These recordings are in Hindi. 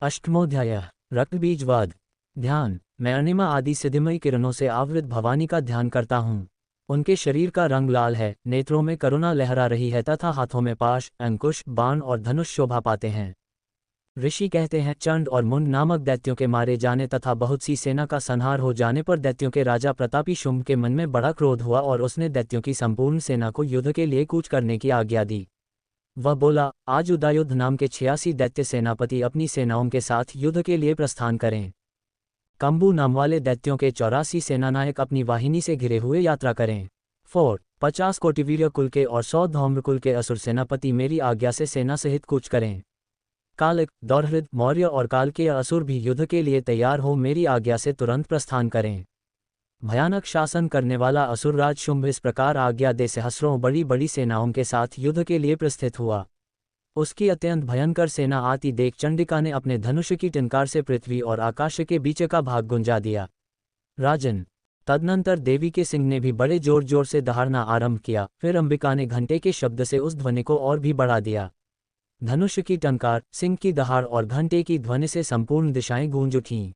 अष्टमोध्याय। रक्तबीजवाद। ध्यान। मैं अनिमा आदि सिद्धिमयी किरणों से आवृत भवानी का ध्यान करता हूँ। उनके शरीर का रंग लाल है, नेत्रों में करुणा लहरा रही है तथा हाथों में पाश, अंकुश, बाण और धनुष शोभा पाते हैं। ऋषि कहते हैं, चंड और मुंड नामक दैत्यों के मारे जाने तथा बहुत सी सेना का संहार हो जाने पर दैत्यों के राजा प्रतापी शुंभ के मन में बड़ा क्रोध हुआ और उसने दैत्यों की संपूर्ण सेना को युद्ध के लिए कूच करने की आज्ञा दी। वह बोला, आज उदयुद्ध नाम के 86 दैत्य सेनापति अपनी सेनाओं के साथ युद्ध के लिए प्रस्थान करें। कंबू नाम वाले दैत्यों के 84 सेनानायक अपनी वाहिनी से घिरे हुए यात्रा करें। 50 कोटिवीर्य कुल के और 100 धौम्र कुल के असुर सेनापति मेरी आज्ञा से सेना सहित कूच करें। कालिक, दौरहृद, मौर्य और काल के असुर भी युद्ध के लिए तैयार हो मेरी आज्ञा से तुरंत प्रस्थान करें। भयानक शासन करने वाला असुरराज शुंभ इस प्रकार आज्ञा दे सहस्रों बड़ी बड़ी सेनाओं के साथ युद्ध के लिए प्रस्थित हुआ। उसकी अत्यंत भयंकर सेना आती देख चंडिका ने अपने धनुष की टंकार से पृथ्वी और आकाश के बीच का भाग गुंजा दिया। राजन, तदनंतर देवी के सिंह ने भी बड़े जोर जोर से दहाड़ना आरंभ किया। फिर अंबिका ने घंटे के शब्द से उस ध्वनि को और भी बढ़ा दिया। धनुष की टंकार, सिंह की दहाड़ और घंटे की ध्वनि से संपूर्ण दिशाएं गूंज उठीं।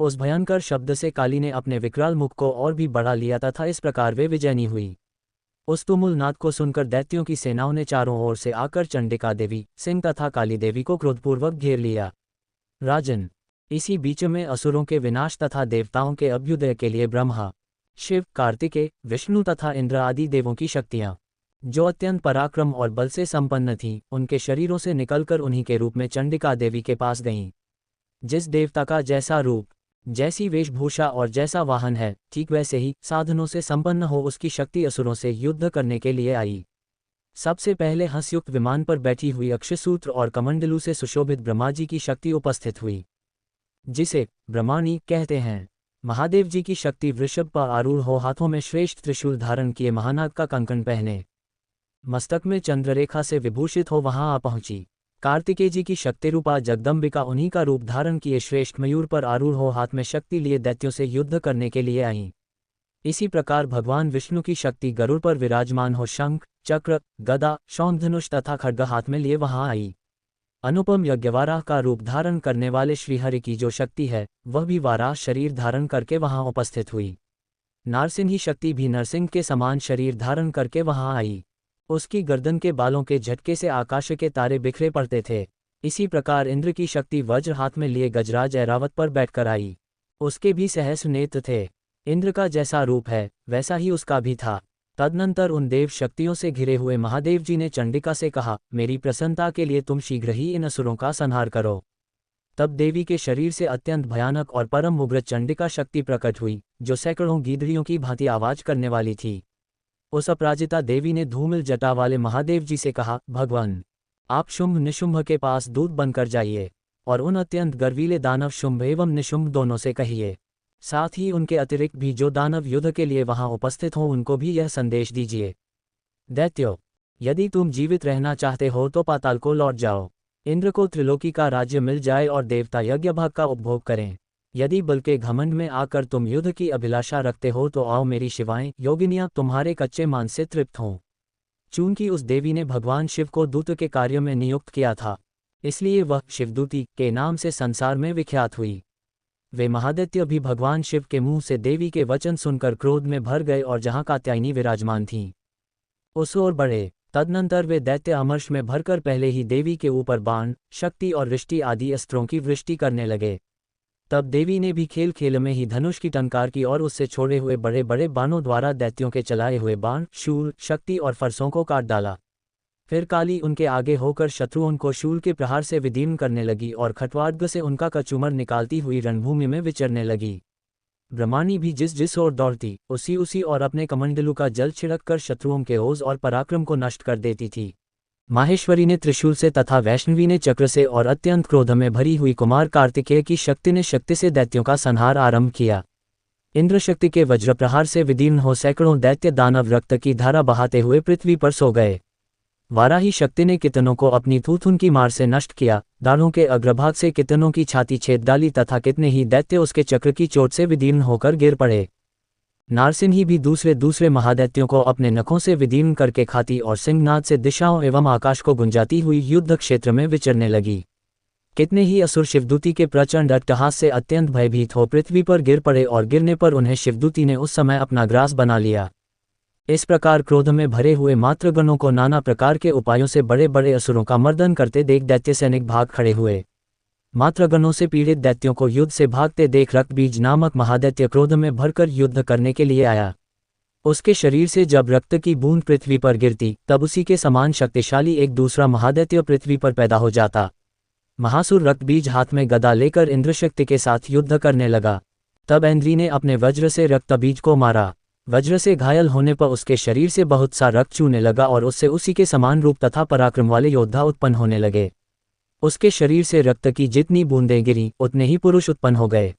उस भयंकर शब्द से काली ने अपने विकराल मुख को और भी बढ़ा लिया तथा इस प्रकार वे विजयनी हुई। उस तुमुल नाद को सुनकर दैत्यों की सेनाओं ने चारों ओर से आकर चंडिका देवी, सिंह तथा काली देवी को क्रोधपूर्वक घेर लिया। राजन, इसी बीच में असुरों के विनाश तथा देवताओं के अभ्युदय के लिए ब्रह्मा, शिव, कार्तिकेय, विष्णु तथा इंद्र आदि देवों की शक्तियां, जो अत्यंत पराक्रम और बल से संपन्न थीं, उनके शरीरों से निकलकर उन्हीं के रूप में चंडिका देवी के पास गईं। जिस देवता का जैसा रूप, जैसी वेशभूषा और जैसा वाहन है, ठीक वैसे ही साधनों से संपन्न हो उसकी शक्ति असुरों से युद्ध करने के लिए आई। सबसे पहले हंसयुक्त विमान पर बैठी हुई अक्षसूत्र और कमंडलू से सुशोभित ब्रह्मा जी की शक्ति उपस्थित हुई, जिसे ब्रह्माणी कहते हैं। महादेव जी की शक्ति वृषभ पर आरूढ़ हो हाथों में श्रेष्ठ त्रिशूल धारण किए महानाग का कंकण पहने, मस्तक में चंद्ररेखा से विभूषित हो वहां आ पहुंची। कार्तिकेय जी की शक्ति रूपा जगदम्बिका उन्हीं का रूप धारण किए श्रेष्ठ मयूर पर आरूढ़ हो हाथ में शक्ति लिए दैत्यों से युद्ध करने के लिए आईं। इसी प्रकार भगवान विष्णु की शक्ति गरुड़ पर विराजमान हो शंख, चक्र, गदा, शौंधनुष तथा खड्ग हाथ में लिए वहां आई। अनुपम यज्ञवाराह का रूप धारण करने वाले श्रीहरि की जो शक्ति है, वह भी वाराह शरीर धारण करके वहां उपस्थित हुई। नारसिंही शक्ति भी नरसिंह के समान शरीर धारण करके वहां आई। उसकी गर्दन के बालों के झटके से आकाश के तारे बिखरे पड़ते थे। इसी प्रकार इंद्र की शक्ति वज्र हाथ में लिए गजराज ऐरावत पर बैठकर आई। उसके भी सहस्र नेत्र थे। इंद्र का जैसा रूप है, वैसा ही उसका भी था। तदनंतर उन देव शक्तियों से घिरे हुए महादेव जी ने चंडिका से कहा, मेरी प्रसन्नता के लिए तुम शीघ्र ही इन असुरों का संहार करो। तब देवी के शरीर से अत्यंत भयानक और परम उग्र चंडिका शक्ति प्रकट हुई, जो सैकड़ों गीदड़ियों की भांति आवाज करने वाली थी। उस अपराजिता देवी ने धूमिल जटा वाले महादेव जी से कहा, भगवान, आप शुंभ निशुंभ के पास दूत बनकर जाइए और उन अत्यंत गर्वीले दानव शुंभ एवं निशुंभ दोनों से कहिए, साथ ही उनके अतिरिक्त भी जो दानव युद्ध के लिए वहां उपस्थित हों उनको भी यह संदेश दीजिए। दैत्यों, यदि तुम जीवित रहना चाहते हो तो पाताल को लौट जाओ। इंद्र को त्रिलोकी का राज्य मिल जाए और देवता यज्ञ भाग का उपभोग करें। यदि बल के घमंड में आकर तुम युद्ध की अभिलाषा रखते हो तो आओ, मेरी शिवाएं योगिनियां तुम्हारे कच्चे मान से तृप्त हों। चूंकि उस देवी ने भगवान शिव को दूत के कार्य में नियुक्त किया था, इसलिए वह शिवदूती के नाम से संसार में विख्यात हुई। वे महादैत्य भी भगवान शिव के मुंह से देवी के वचन सुनकर क्रोध में भर गए और जहां कात्यायनी विराजमान थीं, उस ओर बढ़े। तदनंतर वे दैत्य अमर्ष में भरकर पहले ही देवी के ऊपर बाण, शक्ति और वृष्टि आदि अस्त्रों की वृष्टि करने लगे। तब देवी ने भी खेल खेल में ही धनुष की टंकार की और उससे छोड़े हुए बड़े बड़े बाणों द्वारा दैत्यों के चलाए हुए बाण, शूल, शक्ति और फरसों को काट डाला। फिर काली उनके आगे होकर शत्रुओं को शूल के प्रहार से विदीर्ण करने लगी और खट्वाड्ग से उनका कचूमर निकालती हुई रणभूमि में विचरने लगी। ब्रह्माणी भी जिस जिस ओर दौड़ती, उसी और अपने कमंडलू का जल छिड़क कर शत्रुओं के ओज और पराक्रम को नष्ट कर देती थी। माहेश्वरी ने त्रिशूल से तथा वैष्णवी ने चक्र से और अत्यंत क्रोध में भरी हुई कुमार कार्तिकेय की शक्ति ने शक्ति से दैत्यों का संहार आरंभ किया। इंद्र शक्ति के वज्र प्रहार से विदीर्ण हो सैकड़ों दैत्य दानव रक्त की धारा बहाते हुए पृथ्वी पर सो गए। वाराही शक्ति ने कितनों को अपनी थूथुन की मार से नष्ट किया। दाढ़ों के अग्रभाग से कितनों की छाती छेद डाली तथा कितने ही दैत्य उसके चक्र की चोट से विदीर्ण होकर गिर पड़े। नारसिंही भी दूसरे महादैत्यों को अपने नखों से विदीर्ण करके खाती और सिंहनाद से दिशाओं एवं आकाश को गुंजाती हुई युद्ध क्षेत्र में विचरने लगी। कितने ही असुर शिवदूती के प्रचंड अट्टहास से अत्यंत भयभीत हो पृथ्वी पर गिर पड़े और गिरने पर उन्हें शिवदूती ने उस समय अपना ग्रास बना लिया। इस प्रकार क्रोध में भरे हुए मातृगणों को नाना प्रकार के उपायों से बड़े बड़े असुरों का मर्दन करते देख दैत्य सैनिक भाग खड़े हुए। मातृगणों से पीड़ित दैत्यों को युद्ध से भागते देख रक्तबीज नामक महादैत्य क्रोध में भरकर युद्ध करने के लिए आया। उसके शरीर से जब रक्त की बूंद पृथ्वी पर गिरती तब उसी के समान शक्तिशाली एक दूसरा महादैत्य पृथ्वी पर पैदा हो जाता। महासुर रक्तबीज हाथ में गदा लेकर इंद्रशक्ति के साथ युद्ध करने लगा। तब ऐन्द्री ने अपने वज्र से रक्तबीज को मारा। वज्र से घायल होने पर उसके शरीर से बहुत सा रक्त चूने लगा और उससे उसी के समान रूप तथा पराक्रम वाले योद्धा उत्पन्न होने लगे। उसके शरीर से रक्त की जितनी बूंदें गिरी उतने ही पुरुष उत्पन्न हो गए।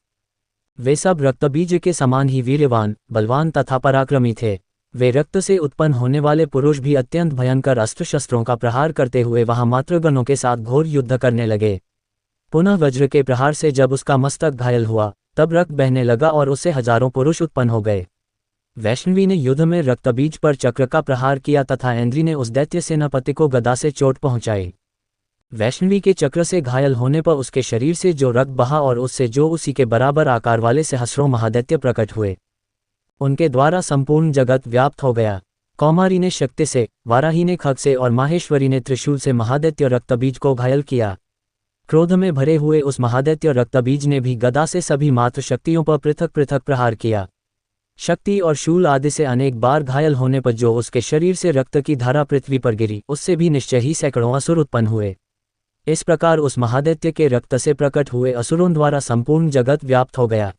वे सब रक्तबीज के समान ही वीर्यवान, बलवान तथा पराक्रमी थे। वे रक्त से उत्पन्न होने वाले पुरुष भी अत्यंत भयंकर अस्त्र शस्त्रों का प्रहार करते हुए वहां मातृगणों के साथ घोर युद्ध करने लगे। पुनः वज्र के प्रहार से जब उसका मस्तक घायल हुआ तब रक्त बहने लगा और उससे हजारों पुरुष उत्पन्न हो गए। वैष्णवी ने युद्ध में रक्तबीज पर चक्र का प्रहार किया तथा ऐन्द्री ने उस दैत्य सेनापति को गदा से चोट पहुंचाई। वैष्णवी के चक्र से घायल होने पर उसके शरीर से जो रक्त बहा और उससे जो उसी के बराबर आकार वाले सहस्रों महादैत्य प्रकट हुए। उनके द्वारा संपूर्ण जगत व्याप्त हो गया। कौमारी ने शक्ति से, वाराही ने खग से और माहेश्वरी ने त्रिशूल से महादैत्य रक्तबीज को घायल किया। क्रोध में भरे हुए उस महादैत्य रक्तबीज ने भी गदा से सभी मात्र शक्तियों पर पृथक पृथक प्रहार किया। शक्ति और शूल आदि से अनेक बार घायल होने पर जो उसके शरीर से रक्त की धारा पृथ्वी पर गिरी उससे भी निश्चय ही सैकड़ों असुर उत्पन्न हुए। इस प्रकार उस महादैत्य के रक्त से प्रकट हुए असुरों द्वारा संपूर्ण जगत व्याप्त हो गया।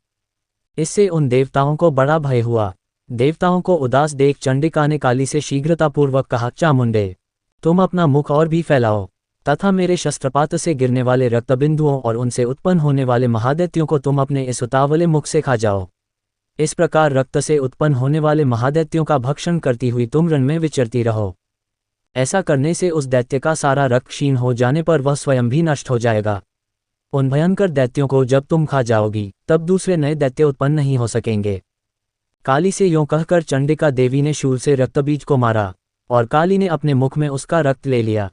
इससे उन देवताओं को बड़ा भय हुआ। देवताओं को उदास देख चंडिका ने काली से शीघ्रतापूर्वक कहा, चामुंडे, तुम अपना मुख और भी फैलाओ तथा मेरे शस्त्रपात से गिरने वाले रक्तबिंदुओं और उनसे उत्पन्न होने वाले महादैत्यों को तुम अपने इस उतावले मुख से खा जाओ। इस प्रकार रक्त से उत्पन्न होने वाले महादैत्यों का भक्षण करती हुई तुम रण में विचरती रहो। ऐसा करने से उस दैत्य का सारा रक्त क्षीण हो जाने पर वह स्वयं भी नष्ट हो जाएगा। उन भयंकर दैत्यों को जब तुम खा जाओगी तब दूसरे नए दैत्य उत्पन्न नहीं हो सकेंगे। काली से यों कहकर चंडिका देवी ने शूल से रक्तबीज को मारा और काली ने अपने मुख में उसका रक्त ले लिया।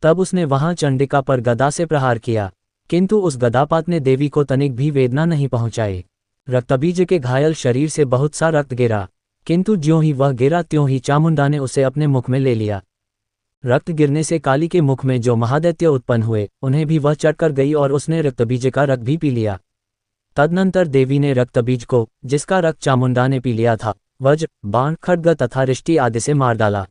तब उसने वहां चंडिका पर गदा से प्रहार किया, किंतु उस गदापात ने देवी को तनिक भी वेदना नहीं पहुंचाई। रक्तबीज के घायल शरीर से बहुत सा रक्त गिरा, किंतु ज्यों ही वह गिरा त्यों ही चामुंडा ने उसे अपने मुख में ले लिया। रक्त गिरने से काली के मुख में जो महादैत्य उत्पन्न हुए उन्हें भी वह चढ़कर गई और उसने रक्तबीज का रक्त भी पी लिया। तदनंतर देवी ने रक्तबीज को, जिसका रक्त चामुंडा ने पी लिया था, वज्र, बाण, खड्ग तथा रिष्टि आदि से मार डाला।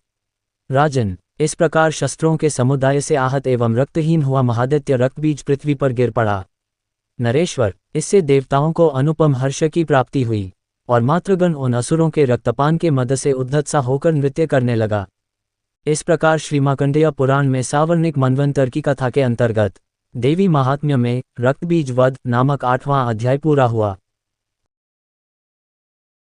राजन, इस प्रकार शस्त्रों के समुदाय से आहत एवं रक्तहीन हुआ महादैत्य रक्तबीज पृथ्वी पर गिर पड़ा। नरेश्वर, इससे देवताओं को अनुपम हर्ष की प्राप्ति हुई और मातृगण उन असुरों के रक्तपान के मद से उद्धत सा होकर नृत्य करने लगा। इस प्रकार श्रीमार्कंडेय पुराण में सावर्णिक मनवंतर की कथा के अंतर्गत देवी महात्म्य में रक्तबीज वध नामक 8वां अध्याय पूरा हुआ।